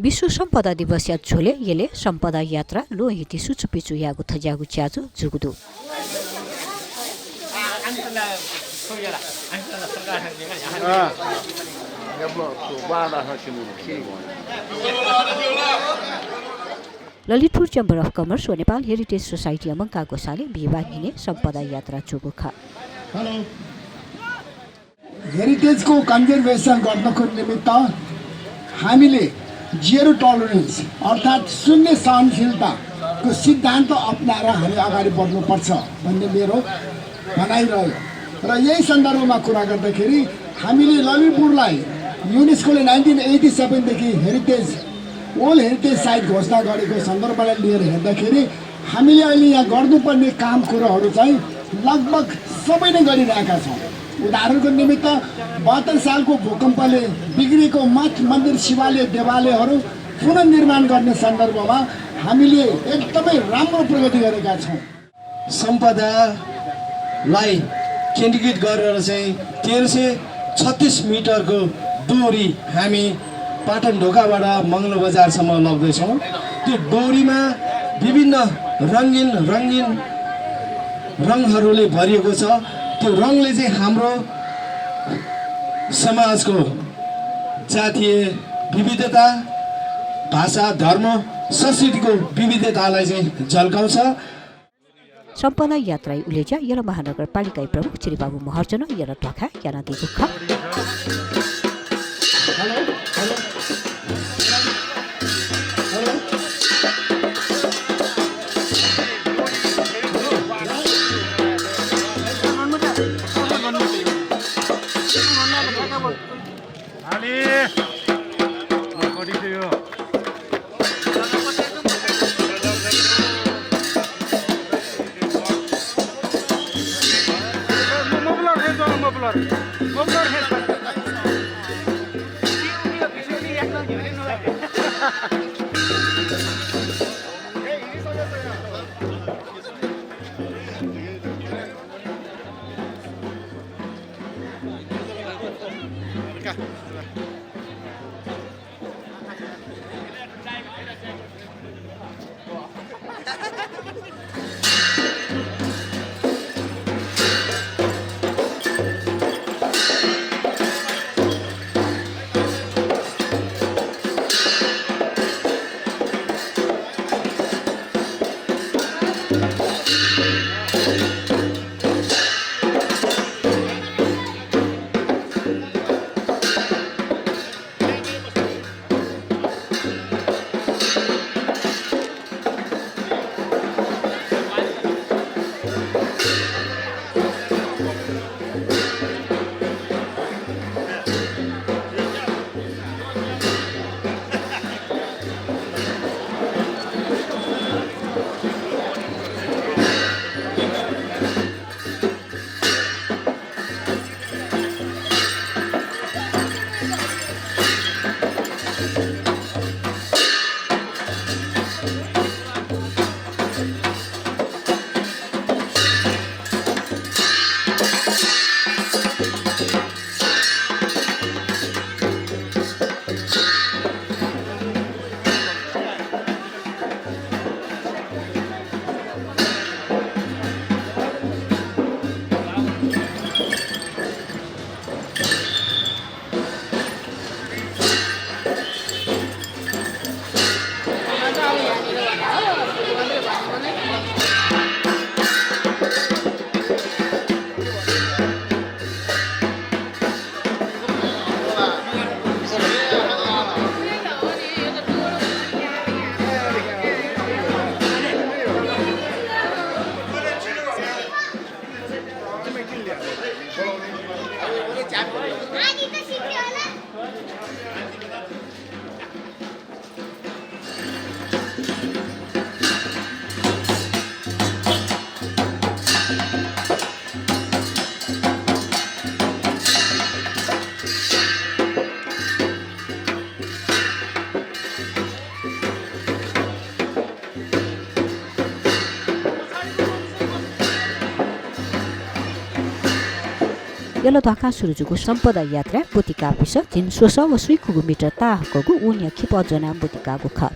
विश्व सम्पदा दिवस या झोले येले सम्पदा यात्रा लो हिति सुचुपिचु यागु थज्यागु च्याजु जुगुदु ललितपुर चेम्बर अफ कमर्स व नेपाल हेरिटेज सोसाइटी अमङ्का गोसाले बिहिबार हिँडे सम्पदा यात्रा चुबुखा हेरिटेजको कन्जर्भेसन गर्नको निमित्त हामीले जेरो टलरेन्स अर्थात् शून्य सहनशीलताको सिद्धान्त अपनाएर हामी अगाडि बढ्नुपर्छ भन्ने मेरो भनाइरह्यो र यही सन्दर्भमा कुरा गर्दाखेरि हामीले ललितपुरलाई युनेस्कोले 1987 देखि वर्ल्ड हेरिटेज साइट घोषणा गरेको सन्दर्भलाई लिएर हेर्दाखेरि हामीले अहिले यहाँ गर्नुपर्ने काम कुराहरू चाहिँ लगभग सबै नै गरिरहेका छौँ। उदाहरणको निमित्त 72 सालको भूकम्पले बिग्रेको मठ मन्दिर शिवालय देवालयहरू पुनर्निर्माण गर्ने सन्दर्भमा हामीले एकदमै राम्रो प्रगति गरेका छौँ। सम्पदालाई केन्द्रीकृत गरेर चाहिँ 1336 मिटरको डोरी हामी पाटन ढोकाबाट मङ्गलो बजारसम्म लग्दैछौँ। त्यो डोरीमा विभिन्न रङ्गीन रङहरूले भरिएको छ। त्यो रङले चाहिँ हाम्रो समाजको जातीय विविधता, भाषा, धर्म, संस्कृतिको विविधतालाई चाहिँ झल्काउँछ। सम्पदा यात्रा उलेजा यर महानगरपालिका प्रमुख श्रीबाबु महर्जन यर ढोका याना दिगुखा यलो धका सुरुजुको सम्पदा यात्रा बोतिका पिस जिन सोस व सुइकुगु मिटर ताहकगु उन्या खिप जना बोतिकागु ख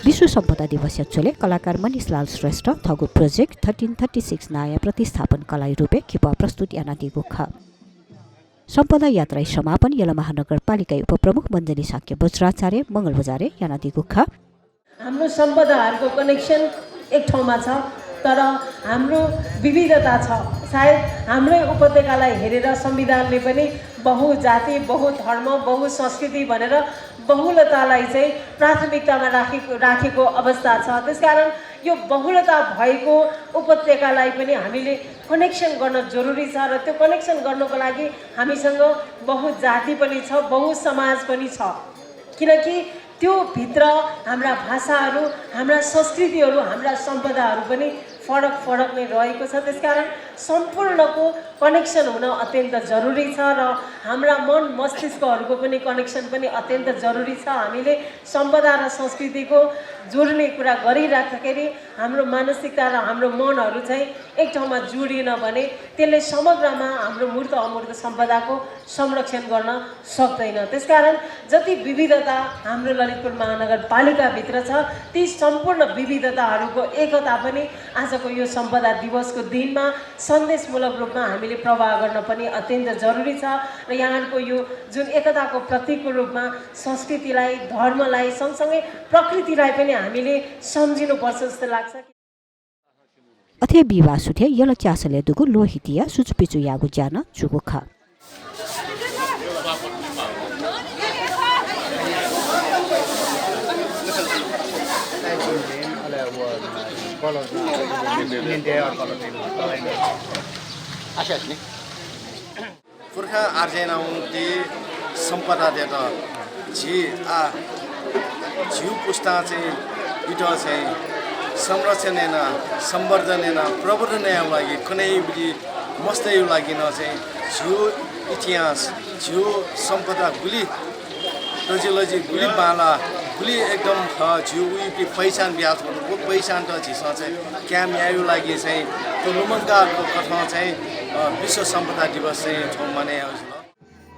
विश्व सम्पदा दिवस याचोले कलाकार मनिषलाल श्रेष्ठ थगु प्रोजेक्ट 1336 नयाँ प्रतिस्थापन कलाई रूपे खिप प्रस्तुत याना दिगु ख सम्पदा यात्रा समापन यला महानगरपालिका उपप्रमुख मञ्जनी साक्य वज्राचार्य मंगल बजारे याना दिगु ख हाम्रो सम्पदाहरूको कनेक्सन एक ठाउँमा छ तर हाम्रो विविधता छ सायद हाम्रै उपत्यकालाई हेरेर संविधानले पनि बहुजाति बहुधर्म बहुसंस्कृति भनेर बहुलतालाई चाहिँ प्राथमिकतामा राखेको अवस्था छ त्यसकारण यो बहुलता भएको उपत्यकालाई पनि हामीले कनेक्सन गर्न जरुरी छ र त्यो कनेक्सन गर्नको लागि हामीसँग बहुजाति पनि छ बहुसमाज पनि छ किनकि त्यो भित्र हाम्रा भाषाहरू हाम्रा संस्कृतिहरू हाम्रा सम्पदाहरू पनि फरक नै रहेको छ त्यसकारण सम्पूर्णको कनेक्सन हुन अत्यन्त जरुरी छ र हाम्रा मन मस्तिष्कहरूको पनि कनेक्सन पनि अत्यन्त जरुरी छ हामीले सम्पदा र संस्कृतिको जोड्ने कुरा गरिराख्दाखेरि हाम्रो मानसिकता र हाम्रो मनहरू चाहिँ एक ठाउँमा जोडिएन भने त्यसले समग्रमा हाम्रो मूर्त अमूर्त सम्पदाको संरक्षण गर्न सक्दैन त्यसकारण जति विविधता हाम्रो ललितपुर महानगरपालिकाभित्र छ ती सम्पूर्ण विविधताहरूको एकता पनि आजको यो सम्पदा दिवसको दिनमा सन्देशमूलक रूपमा हामीले प्रवाह गर्न पनि अत्यन्त जरुरी छ र यहाँको यो जुन एकताको प्रतीकको रूपमा संस्कृतिलाई धर्मलाई सँगसँगै प्रकृतिलाई पनि हामीले सम्झिनुपर्छ जस्तो लाग्छ अथे विवाह सुथे यल च्यासले दुगु लोहितिया सुचपिचु यागु जान जुगु ख पुर्खा आर्जेना उन्ती सम्पदा देत झिउ पुस्ता चाहिँ इटो चाहिँ संरक्षण संवर्धन प्रवर्धन लागि कुनै पनि मस्तै लागि चाहिँ झिउ इतिहास झिउ सम्पदा गुली टोजियोलोजी गुली बाला गुली एकदम झिउ उयो पहिचान ब्याज वो पहिचान त झिसा चाहिँ क्याम यायो लागि चाहिँ त्यो लुमङ्गाको कथा चाहिँ विश्व सम्पदा दिवस चाहिँ ठाउँ मनाएको छ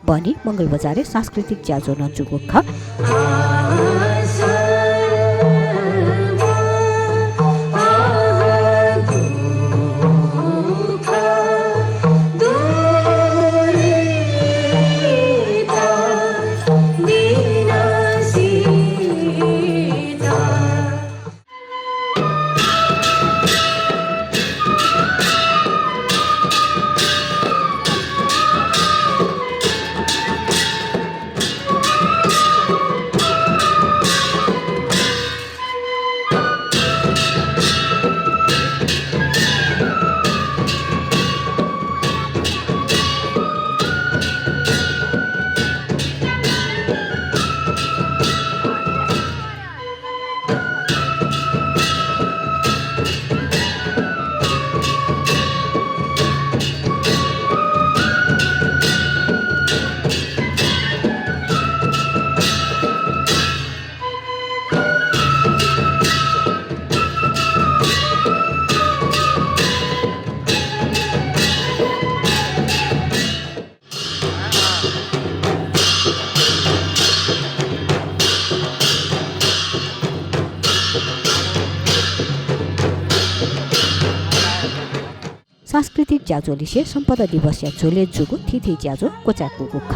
बनी मंगल बजारे सांस्कृतिक ज्याजो नजुगु ख सांस्कृतिक ज्याजोलिसे सम्पदा दिवस या झोले जुगु थिथि ज्याजो कोचाकुगु ख